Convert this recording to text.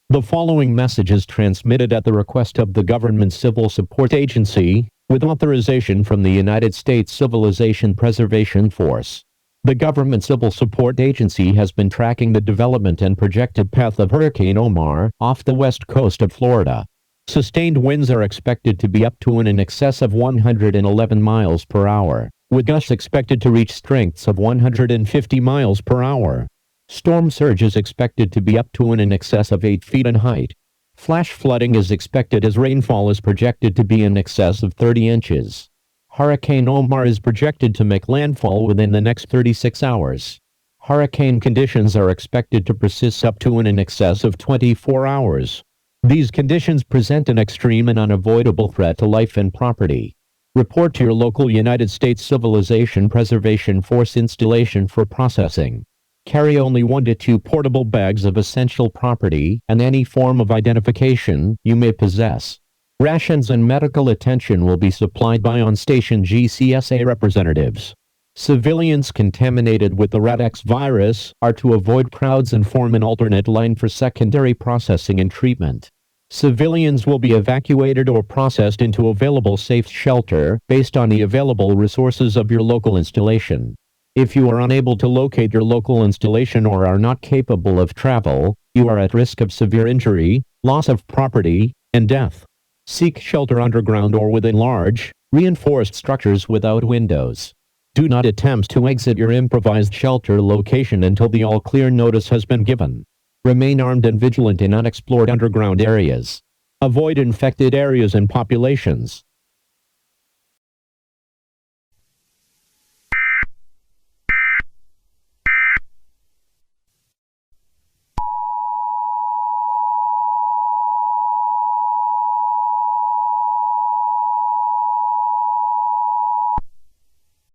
The following message is transmitted at the request of the Government Civil Support Agency, with authorization from the United States Civilization Preservation Force. The Government Civil Support Agency has been tracking the development and projected path of Hurricane Omar off the west coast of Florida. Sustained winds are expected to be up to and in excess of 111 miles per hour, with gusts expected to reach strengths of 150 miles per hour. Storm surge is expected to be up to and in excess of 8 feet in height. Flash flooding is expected as rainfall is projected to be in excess of 30 inches. Hurricane Omar is projected to make landfall within the next 36 hours. Hurricane conditions are expected to persist up to and in excess of 24 hours. These conditions present an extreme and unavoidable threat to life and property. Report to your local United States Civilization Preservation Force installation for processing. Carry only 1 to 2 portable bags of essential property and any form of identification you may possess. Rations and medical attention will be supplied by on-station GCSA representatives. Civilians contaminated with the Radix virus are to avoid crowds and form an alternate line for secondary processing and treatment. Civilians will be evacuated or processed into available safe shelter based on the available resources of your local installation. If you are unable to locate your local installation or are not capable of travel, you are at risk of severe injury, loss of property, and death. Seek shelter underground or within large, reinforced structures without windows. Do not attempt to exit your improvised shelter location until the all-clear notice has been given. Remain armed and vigilant in unexplored underground areas. Avoid infected areas and populations.